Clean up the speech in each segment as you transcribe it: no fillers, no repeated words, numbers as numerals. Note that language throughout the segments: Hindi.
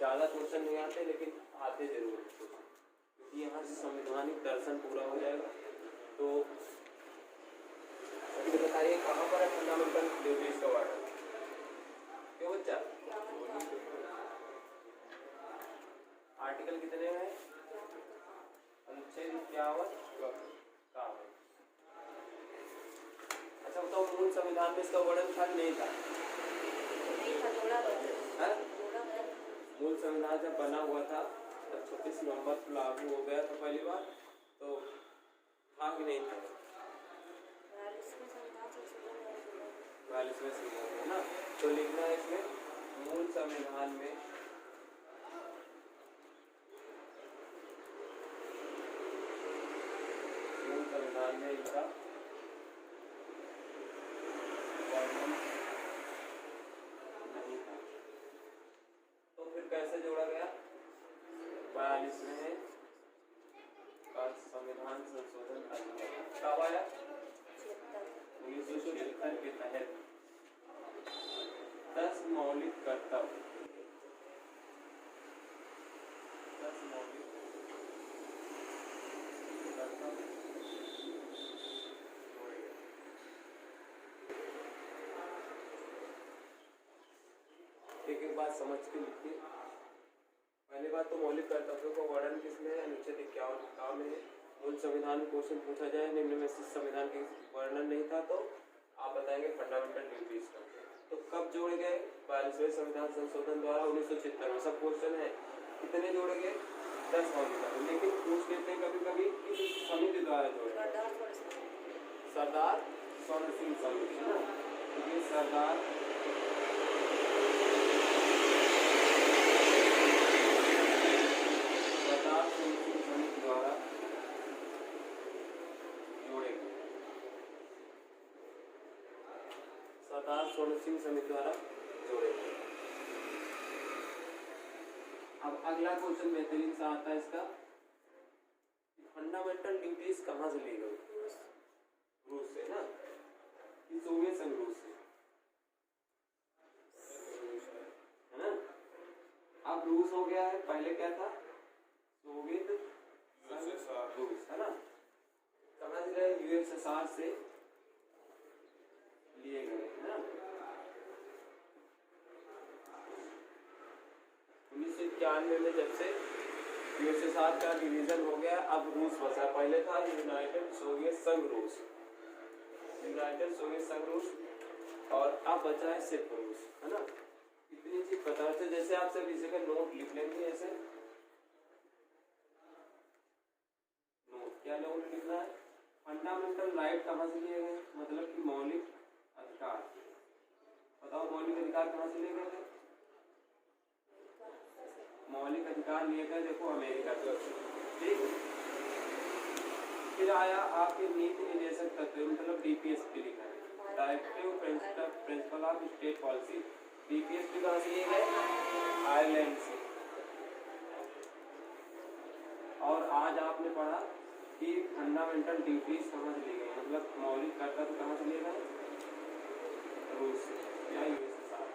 ज़्यादा क्वेश्चन नहीं आते लेकिन आते जरूर हैं क्योंकि यहाँ से संवैधानिक दर्शन पूरा हो जाएगा। तो मुझे बताइए कहाँ पर है फंडामेंटल ड्यूटीज का वर्णन? क्यों बच्चा? आर्टिकल कितने में? अनुच्छेद 51 का। अच्छा बताओ मूल संविधान में इसका वर्णन था नहीं था? मूल संविधान जब बना हुआ था तब 26 नवंबर को लागू हो गया था पहली बार, तो था कि नहीं था? 42वें संविधान है ना। तो लिखना है इसमें मूल संविधान में इनका वर्णन नहीं था। तो फिर कैसे जोड़ा गया? 42वें का संविधान संशोधन अधिनियम कब आया? 1976 के तहत 10 मौलिक कर्तव्य एक बात समझ के लिखिए। पहली बात तो मौलिक कर्तव्यों का वर्णन किसमें है? अनुच्छेद 51 में। मूल संविधान में क्वेश्चन पूछा जाए निम्न में से संविधान के वर्णन नहीं था तो आप बताएंगे फंडामेंटल ड्यूटीज का। तो कब जोड़े गए? 42वें संविधान संशोधन द्वारा 1976 में। सब क्वेश्चन है कितने जोड़े गए? 10 मौलिक। लेकिन पूछ लेते हैं कभी कभी किस समिति द्वारा जोड़े? सरदार स्वर्ण सिंह समिति है ना। क्योंकि सरदार द्वारा जोड़े गए। सरदार स्वर्ण सिंह समिति द्वारा जोड़े गए। अब अगला क्वेश्चन बेहतरीन सा आता है इसका, फंडामेंटल ड्यूटीज कहाँ से ली गई? रूस से ना, कि सोवियत संघ रूस से, है ना। अब रूस हो गया है, पहले क्या था? सोवियत रूस, है ना। कहाँ से गए? यूएसएसआर से लिए गए, है ना। 1991 में जब से यूएसएसआर का डिवीजन हो गया, अब रूस बचा। पहले था यूनाइटेड सोवियत संघ रूस, यूनाइटेड सोवियत संघ रूस, और अब बचा है सिर्फ रूस, है ना। इतनी चीज पता है। जैसे आप सब इसी का नोट लिख लेंगे ऐसे। क्या नोट लिखना है? फंडामेंटल राइट कहाँ से लिए गए? मतलब कि मौलिक अधिकार। बताओ मौलिक अधिकार कहाँ से लिए गए थे? मौलिक अधिकार लिए गए देखो अमेरिका से, ठीक। फिर आया आपके नीति निर्देशक तत्व, मतलब डीपीएसपी लिखा है, directive principle of state policy. DPSP कहाँ से लिए गए? आयरलैंड से। और आज आपने पढ़ा कि फंडामेंटल ड्यूटीज कहाँ से ली गई, मतलब मौलिक कर्तव्य कहाँ से लिए गए? रूस से या यूएसएसआर।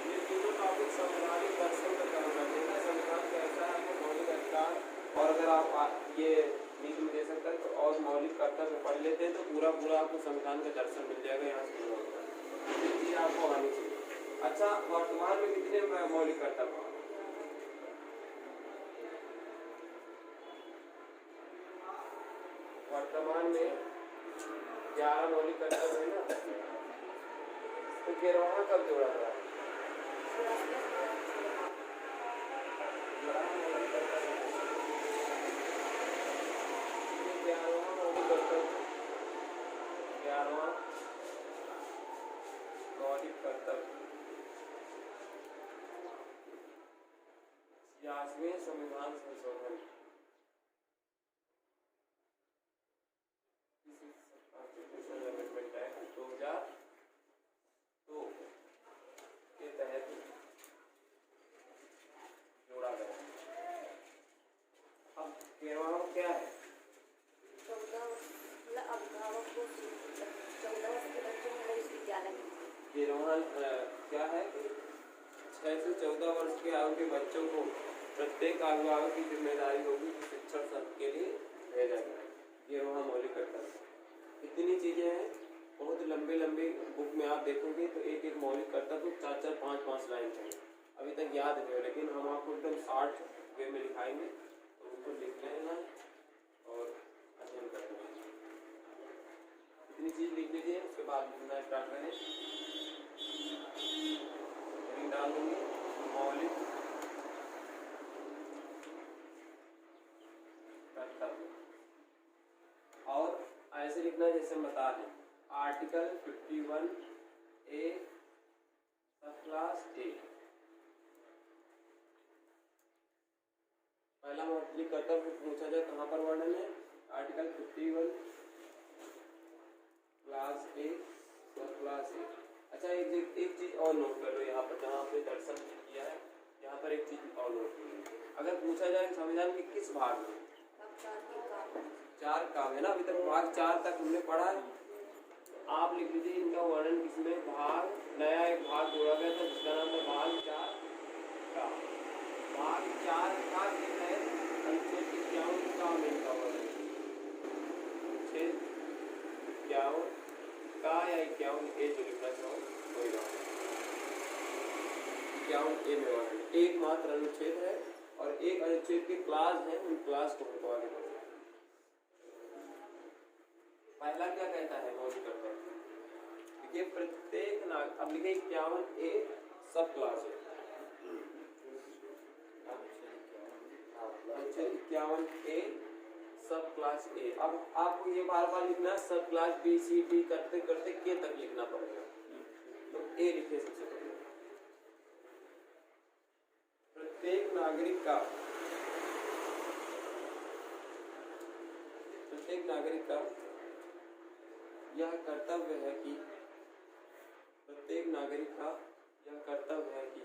ये तीनों टॉपिक संवैधानिक दर्शन पर काम करते हैं। संविधान कैसा है, आपको मौलिक अधिकार, और अगर आप ये नीति निर्देशक तत्व और मौलिक कर्तव्य पढ़ लेते हैं तो पूरा आपको संविधान का दर्शन मिल जाएगा। यहाँ से ये आपको आनी चाहिए। अच्छा, वर्तमान में कितने मौलिक कर्तव्य? वर्तमान में 11 मौलिक कर्तव्य है ना। तो 11वां कब जोड़ा गया? 11वां मौलिक कर्तव्य संविधान संशोधन 2002 के तहत जोड़ा गया। अब 13वां क्या है? 14 वर्ष के बच्चों को विश्वविद्यालय वहाँ क्या है कि 6 से 14 वर्ष के आयु के बच्चों को प्रत्येक अभिभावक की जिम्मेदारी होगी कि शिक्षण सबके लिए भेजा जाए। ये वहाँ मौलिक कर्तव्य। इतनी चीज़ें हैं, बहुत लंबे लंबे बुक में आप देखोगे तो एक एक मौलिक कर्तव्य 4-4, 5-5 लाइन चाहिए। अभी तक याद नहीं है, लेकिन हम आपको एकदम 60 वे में लिखाएंगे, तो उनको लिख लेना और अध्ययन करना है। इतनी चीज़ लिख लीजिए, उसके बाद लिखना स्टार्ट करें। डाल दूंगी मौलिक कर्तव्य, और ऐसे लिखना जैसे हम बता रहे हैं। आर्टिकल 51A सब क्लास A। पहला मौलिक कर्तव्य पूछा जाए कहाँ पर वर्णन है? आर्टिकल 51 क्लास A सब क्लास A। अच्छा, एक चीज और नोट कर लो यहाँ पर, जहाँ आपने दर्शन किया है यहाँ पर एक चीज और नोट कर लो। अगर पूछा जाए संविधान के किस भाग में, 4 काम है ना, अभी तक भाग 4 तक हमने पढ़ा है। आप लिख लीजिए इनका वर्णन किसमें, भाग, नया एक भाग जोड़ा गया था जिसका नाम था भाग 4 का। भाग 4 का ये है अनुच्छेद 51 का इनका वर्णन, अनुच्छेद 51 का या 51A जो लिखना चाहो कोई बात नहीं। 51A में वर्णन एकमात्र अनुच्छेद है और एक अनुच्छेद के क्लास हैं, उन क्लास को हमको आगे बढ़ना है। पहला क्या कहता है मौलिक कर्तव्य? देखिए प्रत्येक नागरिक, अब लिखे 51A सब क्लास है, अनुच्छेद 51A सब क्लास A। अब आपको ये बार बार लिखना है, सब क्लास B C D करते करते K तक लिखना पड़ेगा, तो A लिखिए सबसे पहले। प्रत्येक नागरिक का यह कर्तव्य है कि प्रत्येक नागरिक का कर्तव्य है कि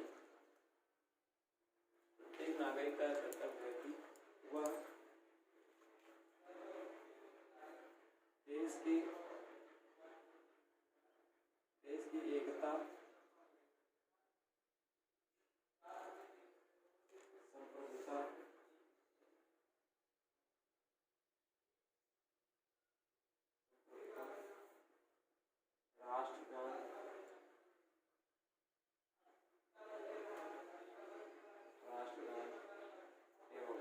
वह देश की एकता, संप्रभुता, राष्ट्रगान, एवं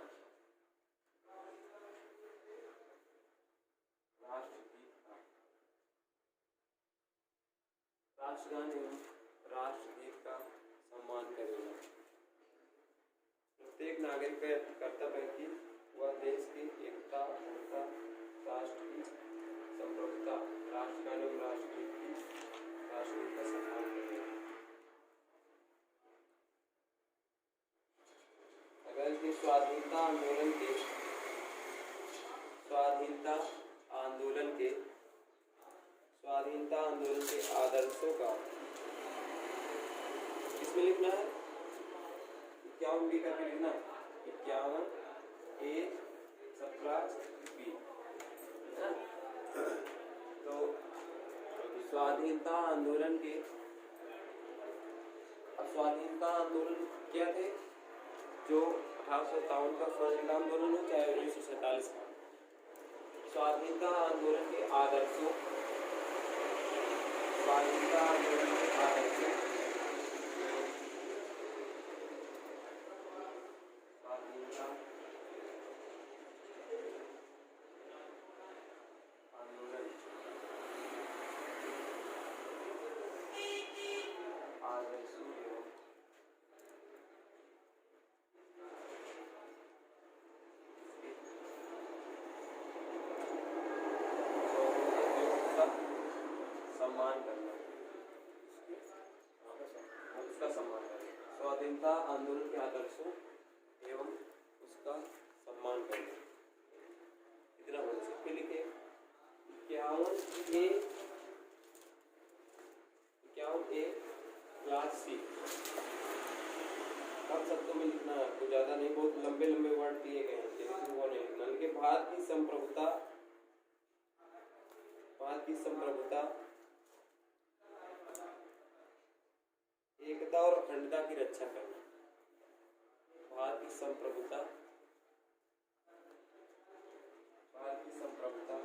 राष्ट्रगान एवं राष्ट्रगीत का सम्मान करेगा। प्रत्येक नागरिक का कर्तव्य है कि वह देश की एकता, अखंडता, राष्ट्र की संप्रभुता, राष्ट्रगान एवं राष्ट्रगीत का सम्मान करेगा। अगर कि स्वाधीनता आंदोलन के आदर्शों का किसमें लिखना है? 51B करके लिखना, 51A सब क्लास B। तो स्वाधीनता आंदोलन क्या थे? जो 1857 का स्वतंत्रता आंदोलन हो चाहे 1947 का, स्वाधीनता आंदोलन के आदर्शों, स्वाधीनता आंदोलन के आदर्शों, स्वाधीनता आंदोलन आदर्शों एवं सम्मान करना, उसका सम्मान करना। स्वाधीनता आंदोलन के आदर्शों एवं उसका सम्मान करना, इतना बोल सकते। लिखे 51A क्लास C। अब शब्दों में लिखना है, आपको ज्यादा नहीं, बहुत लंबे लंबे वर्ड दिए गए हैं, लेकिन वो नहीं लिखना। लिखे भारत की संप्रभुता, संप्रभुता और अखंडता की रक्षा करना। भारत की संप्रभुता, भारत की संप्रभुता,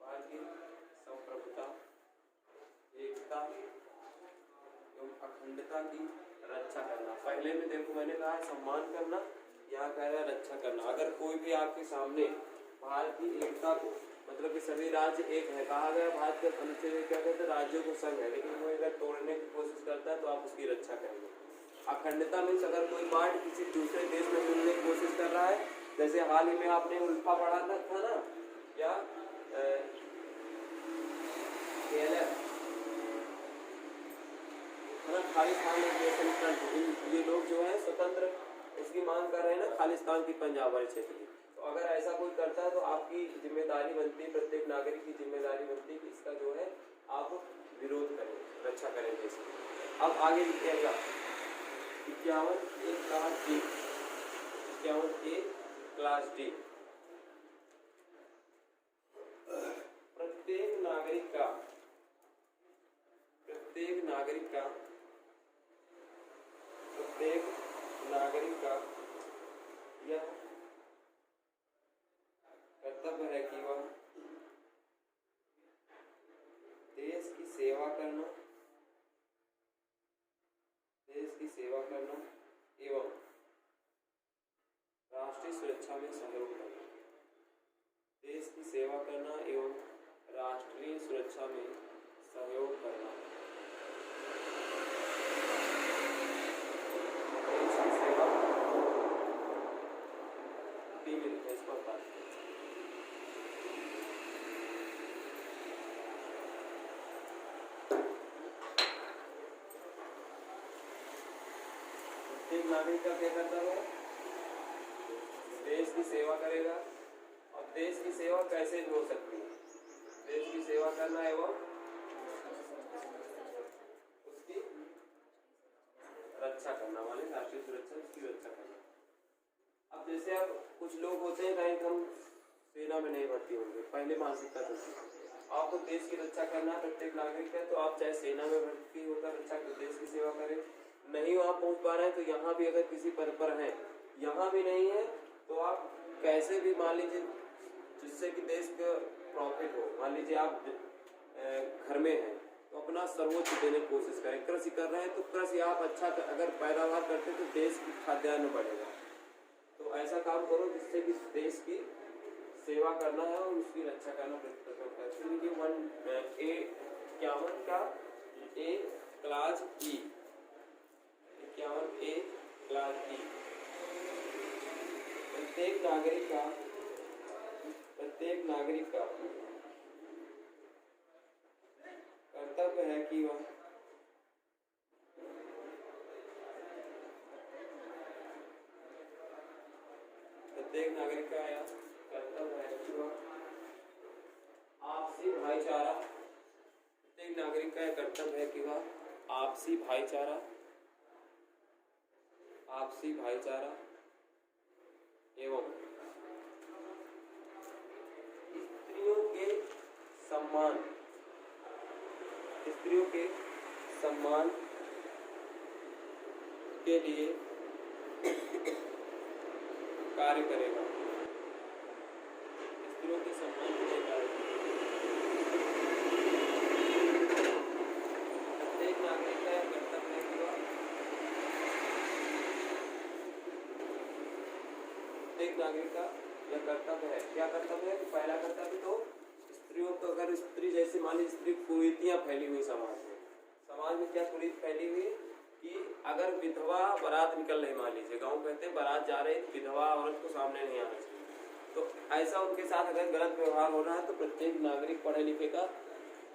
भारत की संप्रभुता, एकता एवं अखंडता की रक्षा करना। पहले में देखो मैंने कहा सम्मान करना, यहाँ कह रहा है रक्षा करना। अगर कोई भी आपके सामने भारत की एकता को, मतलब कि सभी राज्य एक है, कहा गया भारत के अनुच्छेद क्या कहते हैं, राज्यों को संघ है, लेकिन वो अगर तोड़ने की कोशिश करता है तो आप उसकी रक्षा करेंगे। अखंडता मीन्स अगर कोई पार्ट किसी दूसरे देश में मिलने की कोशिश कर रहा है, जैसे हाल ही में आपने उल्फा पढ़ा था ना, या खालिस्तान लिबरेशन फ्रंट, ये लोग जो है स्वतंत्र उसकी मांग कर रहे हैं ना, खालिस्तान की पंजाब वाले क्षेत्र की। तो अगर ऐसा कोई करता है तो आपकी जिम्मेदारी बनती है, प्रत्येक नागरिक की जिम्मेदारी बनती है कि इसका जो है आप विरोध करें, रक्षा करें देश की। अब आगे लिखिएगा 51A class D, 51A class D, प्रत्येक नागरिक का, प्रत्येक नागरिक का, प्रत्येक नागरिक का यह कर्तव्य है कि वह देश की सेवा करना, देश की सेवा करना एवं राष्ट्रीय सुरक्षा में सहयोग करना, देश की सेवा करना एवं राष्ट्रीय सुरक्षा में सहयोग करना, देश की सेवा इस पर प्रत्येक नागरिक का क्या कर्तव्य है, देश की सेवा करेगा। और देश की सेवा कैसे हो सकती है, देश की सेवा करना एवं उसकी रक्षा करना, वाले राष्ट्रीय सुरक्षा उसकी रक्षा करना। अब जैसे अब कुछ लोग होते हैं कहीं हम सेना में नहीं भर्ती होंगे, पहले मानसिकता होती है आपको देश की रक्षा करना, प्रत्येक नागरिक है, तो आप चाहे सेना में भर्ती होकर रक्षा देश की सेवा करें। नहीं वहाँ पहुँच पा रहे हैं तो यहाँ भी अगर किसी पद पर हैं, यहाँ भी नहीं है तो आप कैसे भी मान लीजिए जिससे कि देश का प्रॉफिट हो, मान लीजिए आप घर में हैं तो अपना सर्वोच्च देने की कोशिश करें। कृषि कर रहे हैं तो कृषि आप अच्छा अगर पैदावार करते तो देश की खाद्यान्न बढ़ेगा। तो ऐसा काम करो जिससे कि देश की सेवा करना है और उसकी रक्षा करना देखिए 51A का A class E, 51A class ई, प्रत्येक नागरिक का, प्रत्येक नागरिक का कर्तव्य है कि वह प्रत्येक नागरिक का यह कर्तव्य है कि वह आपसी भाईचारा, प्रत्येक नागरिक का यह कर्तव्य है कि वह आपसी भाईचारा, आपसी भाईचारा एवं स्त्रियों के सम्मान, स्त्रियों के सम्मान के लिए कार्य करेगा, स्त्रियों के सम्मान के लिए कार्य करेगा। प्रत्येक नागरिक का यह कर्तव्य है कि वह, प्रत्येक नागरिक का यह कर्तव्य है, क्या कर्तव्य है कि पहला कर्तव्य तो स्त्रियों को, अगर स्त्री जैसे मान लीजिए स्त्री कुरीतियाँ फैली हुई समाज में क्या कुरीति फैली हुई कि अगर विधवा बारात निकल रही, मान लीजिए गाँव कहते हैं बारात जा रही, विधवा औरत को सामने नहीं आना चाहिए, तो ऐसा उनके साथ अगर गलत व्यवहार हो रहा है तो प्रत्येक नागरिक पढ़े लिखे का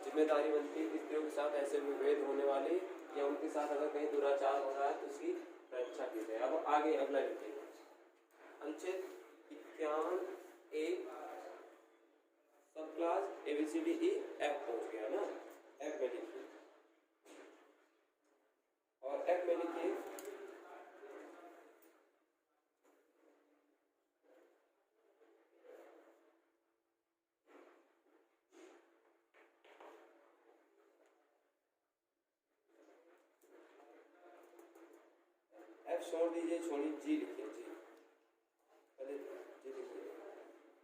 जिम्मेदारी बनती है कि स्त्रियों के साथ ऐसे विभेद होने वाले या उनके साथ अगर कहीं दुराचार हो रहा है तो उसकी रक्षा की जाए। अब आगे अगला लिखिएगा अनुच्छेद 51A सब क्लास ABCDE F पहुंच गया ना, F में लिखिए और F में लिखिए छोड़ दीजिए, छोड़िए, जी लिखिए, जी पहले जी लिखिए।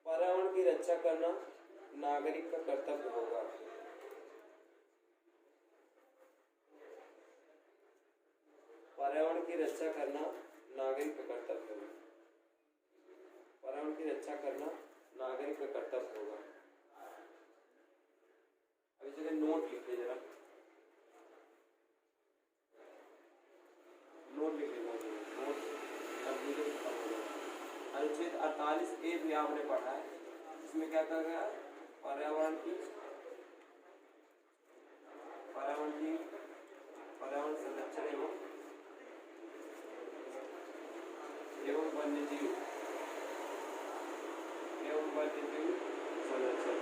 पर्यावरण की रक्षा करना नागरिक का कर्तव्य होगा। पर्यावरण की रक्षा करना नागरिक का कर्तव्य होगा। पर्यावरण की रक्षा करना नागरिक का कर्तव्य होगा। अभी जगह नोट लिखिए, जरा नोट लिख लेना, नोट कंप्यूटर खत्म हो गया। अनुच्छेद 48A भी आपने पढ़ा है, इसमें क्या कहा गया? पर्यावरण संरक्षण एवं वन्यजीव संरक्षण।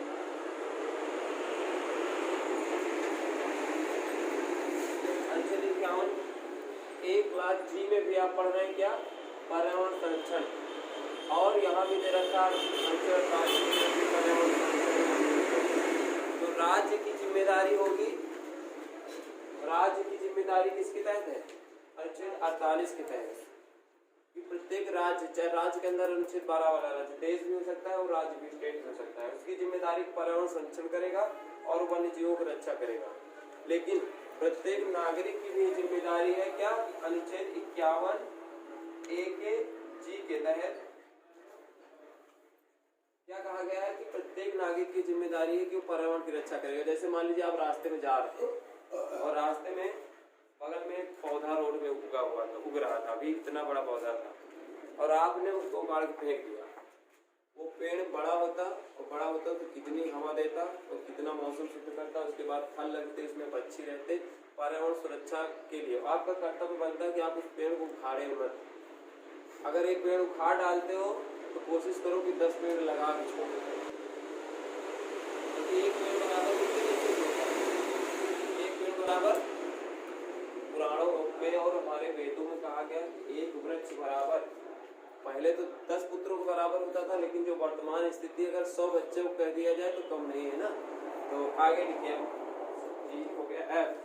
अनुच्छेद 51 एक क्लास जी में भी आप पढ़ रहे हैं क्या? पर्यावरण संरक्षण। और यहाँ भी दे रखा पर्यावरण संरक्षण। तो राज्य की जिम्मेदारी होगी, राज्य की जिम्मेदारी किसके तहत है? अनुच्छेद 48 के तहत। कि प्रत्येक राज्य, चाहे राज्य के अंदर अनुच्छेद 12 वाला राज्य, देश भी हो सकता है और राज्य भी, स्टेट हो सकता है, उसकी जिम्मेदारी पर्यावरण संरक्षण करेगा और वन्य जीवों की रक्षा करेगा। लेकिन प्रत्येक नागरिक की भी जिम्मेदारी है क्या? अनुच्छेद 51A के जी के तहत क्या कहा गया है कि प्रत्येक नागरिक की जिम्मेदारी है कि वो पर्यावरण की रक्षा करेगा। जैसे मान लीजिए आप रास्ते में जा रहे हैं और रास्ते में बगल में एक पौधा रोड में उग रहा था, अभी इतना बड़ा पौधा था, और आपने उसको उखाड़ के फेंक दिया। वो पेड़ बड़ा होता तो कितनी हवा देता और कितना मौसम शुद्ध करता, उसके बाद फल लगते, उसमें पक्षी रहते। पर्यावरण सुरक्षा के लिए आपका कर्तव्य बनता है कि आप उस पेड़ को उखाड़े मत। अगर एक पेड़ उखाड़ डालते हो तो कोशिश करो कि 10 पेड़ लगा के छोड़ो, क्योंकि एक पेड़ बराबर एक पेड़ बराबर पुराणों में और हमारे वेदों में कहा गया कि एक वृक्ष बराबर। पहले तो 10 पुत्रों के बराबर होता था, लेकिन जो वर्तमान स्थिति, अगर 100 बच्चे को कह दिया जाए तो कम नहीं है ना। तो आगे लिखिए, जी हो गया एफ।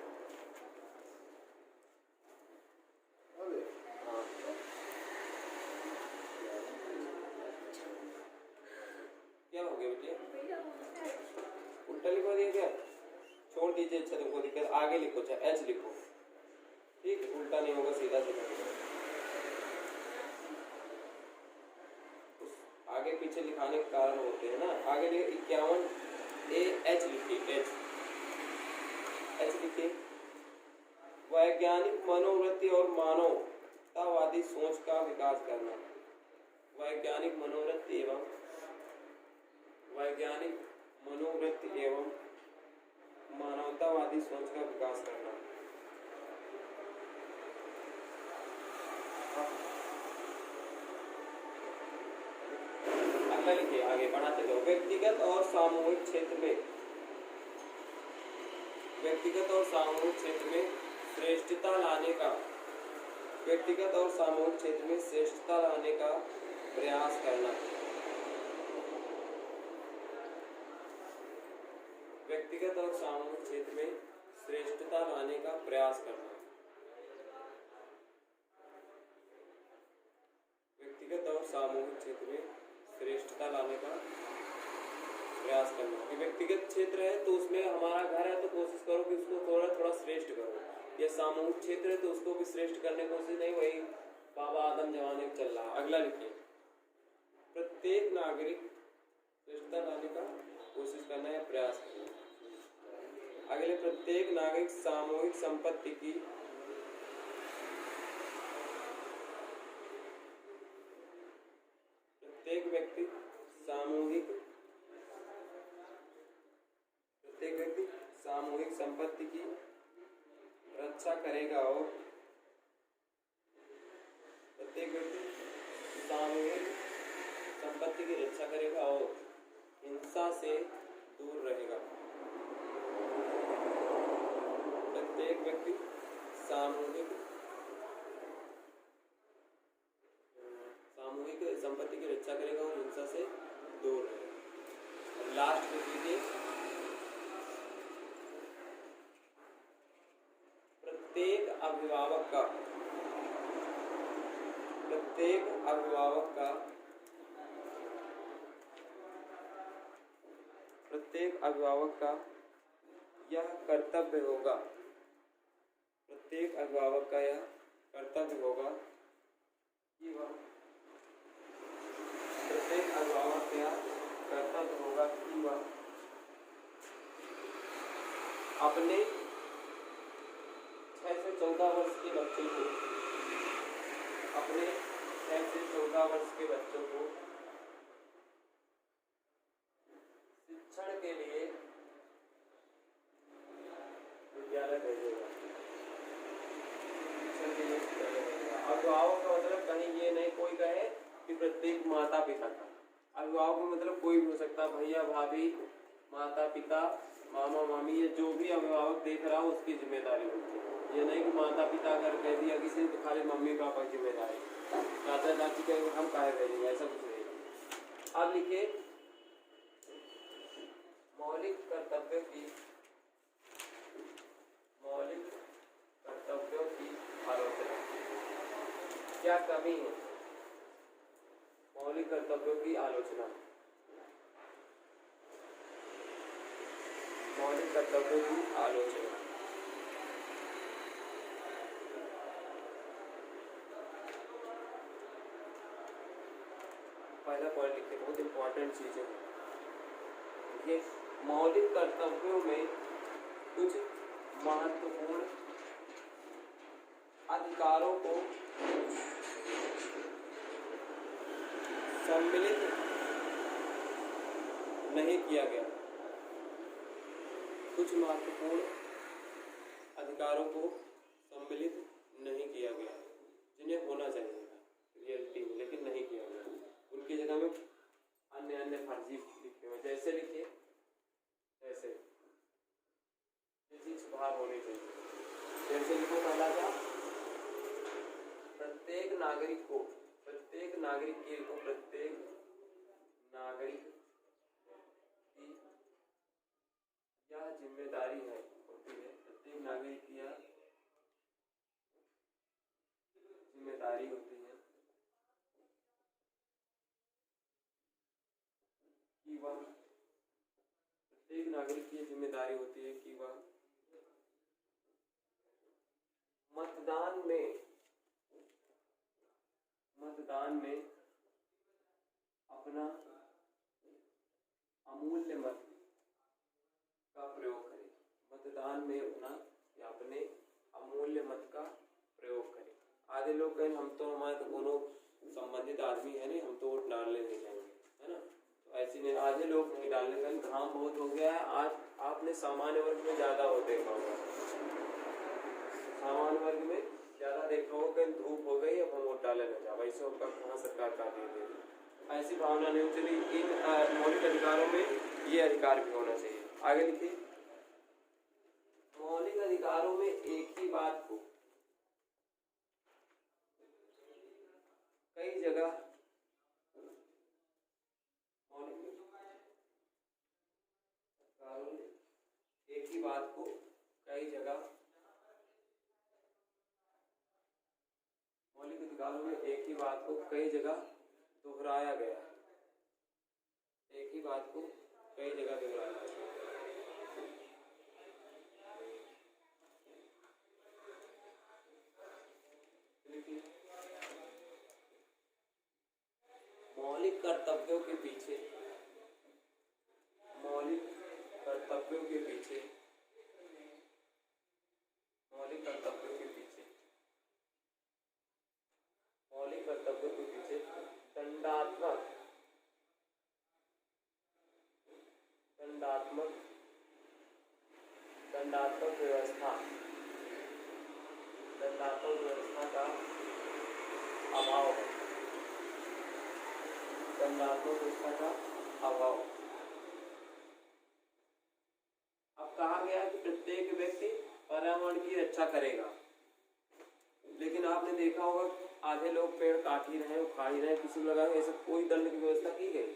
क्या हो गया बेटे? उल्टा लिखवा दिया क्या? छोड़ दीजिए, अच्छा तुमको दिक्कत, आगे लिखो, चाहे एच लिखो, ठीक है, उल्टा नहीं होगा, सीधा सीधा आगे पीछे लिखाने के कारण होते हैं ना। आगे लिखे 51A एच लिखिए, एच लिखिए। वैज्ञानिक मनोवृत्ति और मानवतावादी सोच का विकास करना। वैज्ञानिक मनोवृत्ति एवं मानवतावादी सोच का विकास करना। अगला लिखिए, आगे बढ़ाते जाओ। व्यक्तिगत और सामूहिक क्षेत्र में श्रेष्ठता लाने का प्रयास करना। व्यक्तिगत और सामूहिक क्षेत्र में श्रेष्ठता लाने का प्रयास करना। व्यक्तिगत और सामूहिक क्षेत्र में श्रेष्ठता लाने का प्रयास करना। कि व्यक्तिगत क्षेत्र है तो उसमें हमारा घर है तो कोशिश करो कि उसको थोड़ा थोड़ा श्रेष्ठ करो। ये सामूहिक क्षेत्र है तो उसको भी श्रेष्ठ करने की कोशिश नहीं, वही बाबा आदम जमाने में चल रहा। अगला लिखिए, प्रत्येक नागरिक श्रेष्ठता लाने का कोशिश करना या प्रयास करना। अगले, प्रत्येक नागरिक सामूहिक संपत्ति की प्रत्येक व्यक्ति सामूहिक संपत्ति की रक्षा करेगा और प्रत्येक व्यक्ति सामूहिक संपत्ति की रक्षा करेगा और हिंसा से दूर रहेगा। प्रत्येक व्यक्ति सामूहिक संपत्ति की रक्षा करेगा और हिंसा से दूर रहेगा। लास्ट में कीजिए, प्रत्येक अभिभावक का प्रत्येक अभिभावक का यह कर्तव्य होगा कि वह अपने 6 से 14 वर्ष के बच्चों को शिक्षण के लिए विद्यालय भेजेगा। अभिभावक का मतलब कहीं ये नहीं कोई कहे कि प्रत्येक माता पिता का। अभिभावक का मतलब कोई भी हो सकता है, भैया भाभी, माता पिता, मामा मामी, ये जो भी अभिभावक देख रहा हो उसकी जिम्मेदारी होती है। ये नहीं कि माता पिता अगर कह दिया किसी ने तो खाली मम्मी पापा की जिम्मेदारी, चाचा चाची कहेंगे हम काहे भेजेंगे, ऐसा कुछ नहीं। अब लिखिए मौलिक कर्तव्यों की आलोचना। क्या कमी है? मौलिक कर्तव्यों की आलोचना। पहला पॉइंट लिखिए, बहुत इंपॉर्टेंट चीज है ये। मौलिक कर्तव्यों में कुछ महत्वपूर्ण अधिकारों को सम्मिलित नहीं किया गया। कुछ महत्वपूर्ण अधिकारों को सम्मिलित नहीं किया गया जिन्हें होना चाहिए रियलिटी में, लेकिन नहीं किया गया। उनकी जगह में अन्य फर्जी लिखे हुए। जैसे लिखिए, ऐसे ये चीज सुधार होनी चाहिए। जैसे लिखो पहला था, प्रत्येक नागरिक की यह जिम्मेदारी है होती है, प्रत्येक नागरिक की यह जिम्मेदारी होती है कि वह मतदान में अपना अमूल्य मत का प्रयोग करे। अपने अमूल्य मत का प्रयोग करे। आधे लोग कहें हम तो हमारे तो कोनो संबंधित आदमी है नहीं, हम तो वोट डालने नहीं जाएंगे, है ना। तो ऐसे नहीं, आधे लोग नहीं डालने का, घाम बहुत हो गया है। आज आपने सामान्य वर्ग में ज्यादा हो देखा होगा, सामान्य वर्ग में ज्यादा देखा होगा, कहीं धूप हो गई अब हम वोट डालने न जाओ, ऐसे होगा कहाँ सरकार का दे देगी, ऐसी भावना नहीं चली। इन मौलिक अधिकारों में ये अधिकार भी होना चाहिए। आगे लिखिए, मौलिक अधिकारों में एक ही बात को कई जगह दोहराया गया है। मौलिक कर्तव्यों के पीछे दंडात्मक व्यवस्था का अभाव है। अब कहा गया कि प्रत्येक व्यक्ति पर्यावरण की रक्षा करेगा, लेकिन आपने देखा होगा आधे लोग पेड़ काट ही रहे, उखाड़ ही रहे, किसी को लगा ऐसा कोई दंड की व्यवस्था की गई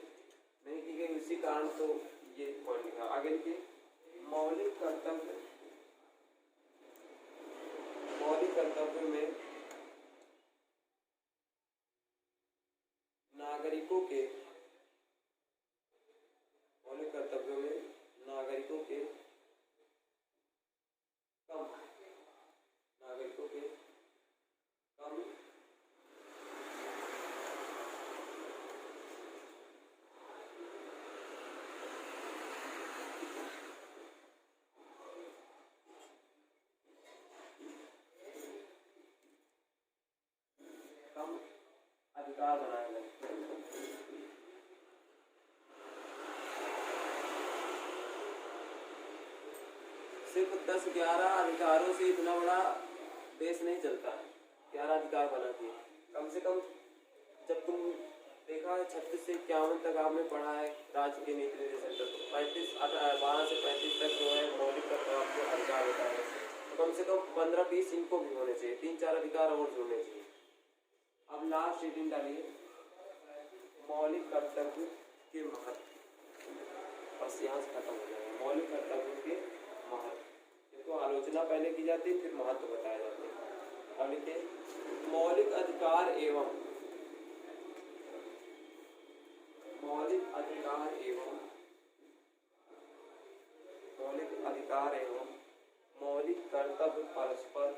नहीं की गई। उसी कारण तो ये पॉइंट लिखा। आगे लिखिए, मौलिक कर्तव्य में नागरिकों के कम अधिकार बनाए गए। सिर्फ 10-11 अधिकारों से इतना बड़ा देश नहीं चलता है। 11 अधिकार बना दिए। कम से कम जब तुम देखा है 36 से 51 तक आपने पढ़ा है राज्य के नीति निर्देशन तक, 12 से 35 तक जो है मौलिक आपको अधिकार होता है। तो कम से कम 15-20 इनको भी होने चाहिए, 3-4 अधिकार और जोड़ने चाहिए। अब लास्ट रीडिंग डालिए, मौलिक कर्तव्य के महत्व। बस यहाँ से खत्म हो जाएगा। मौलिक कर्तव्य के महत्व, तो आलोचना पहले की जाती है फिर महत्व बताया जाता है। अब लिखिए, मौलिक अधिकार एवं मौलिक कर्तव्य परस्पर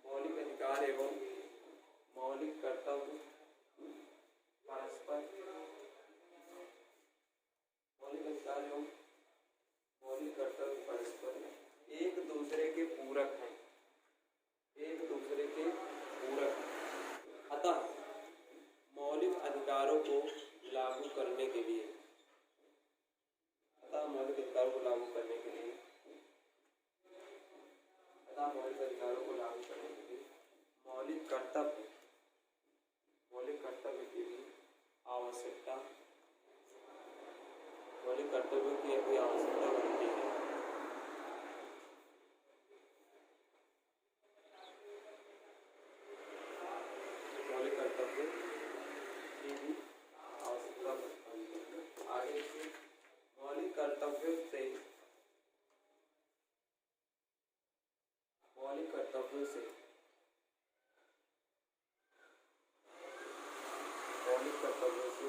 मौलिक अधिकार एवं मौलिक कर्तव्य परस्पर मौलिक अधिकार एवं मौलिक कर्तव्य परस्पर एक दूसरे के पूरक हैं। अतः मौलिक अधिकारों को लागू करने के लिए मौलिक कर्तव्य की भी आवश्यकता बनती है। मौलिक कर्तव्य की भी आवश्यकता बनती है। आगे से मौलिक कर्तव्यों से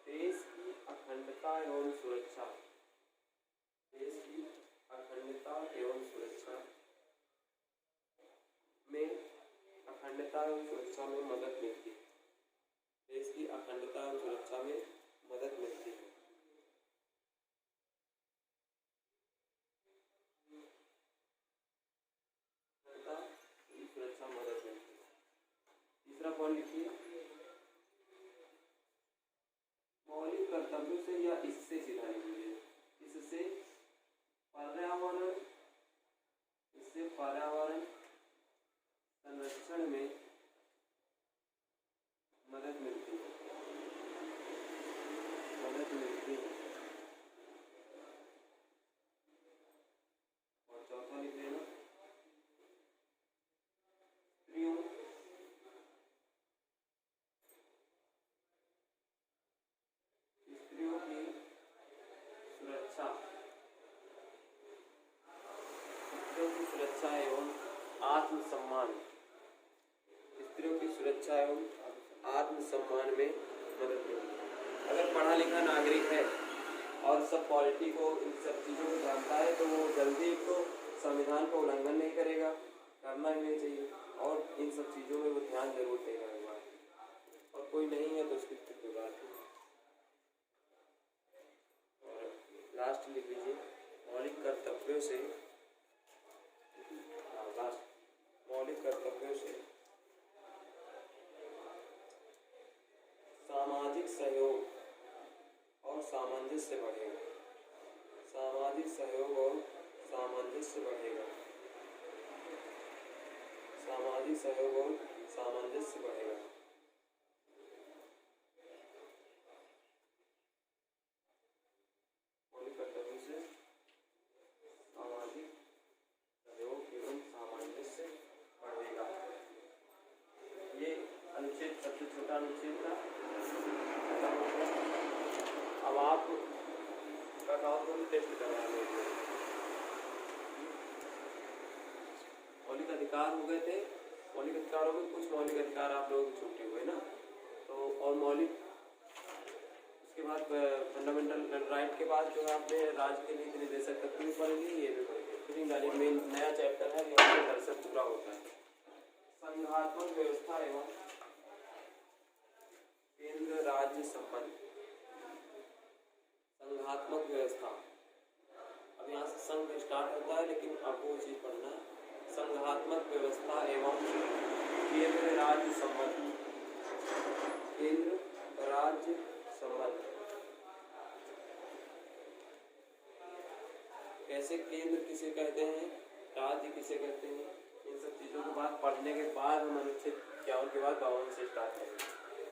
देश की अखंडता एवं सुरक्षा में मदद मिलती है। देश की अखंडता एवं सुरक्षा में मदद मिलती है। तीसरा पॉइंट लिखिए, मौलिक कर्तव्यों से या इससे सीधा लिखिए, इससे पर्यावरण संरक्षण में मदद मिलती है। और चौथा लिख लेना, स्त्रियों की सुरक्षा एवं आत्मसम्मान में मदद मिलती है। अगर पढ़ा लिखा नागरिक है और सब पॉलिटी को, इन सब चीज़ों को जानता है तो वो जल्दी तो संविधान का उल्लंघन नहीं करेगा, करना ही नहीं चाहिए, और इन सब चीज़ों में वो ध्यान जरूर देगा एक बार। और कोई नहीं है तो उसकी कोई बात नहीं। और लास्ट लिख लीजिए, मौलिक कर्तव्यों से सामाजिक सहयोग और सामंजस्य बढ़ेगा। मौलिक कर्तव्यों से सामाजिक सहयोग एवं सामंजस्य बढ़ेगा। ये अनुच्छेद सबसे छोटा अनुच्छेद था। अब आप टेस्ट करवा लीजिए। मौलिक अधिकार हो गए थे। मौलिक अधिकारों में कुछ मौलिक अधिकार आप लोगों के छूटे हुए ना, तो और मौलिक उसके बाद फंडामेंटल राइट के बाद जो है आपने राज्य के नीति निर्देशक तत्व भी पढ़ेंगे, ये भी पढ़ेंगे। फिर डायरेक्ट मेन नया चैप्टर है, ये घर से पूरा होता है। संघात्मक व्यवस्था एवं केंद्र राज्य संबंध। संघात्मक व्यवस्था, अब यहाँ से संघ स्टार्ट होता है, लेकिन आपको वो चीज पढ़ना है। संघात्मक व्यवस्था एवं केंद्र राज्य संबंध। केंद्र राज्य संबंध, कैसे केंद्र किसे कहते हैं, राज्य किसे कहते हैं, इन सब चीजों के बाद पढ़ने के बाद हम अनुच्छेद 51 के बाद 52 से स्टार्ट करेंगे।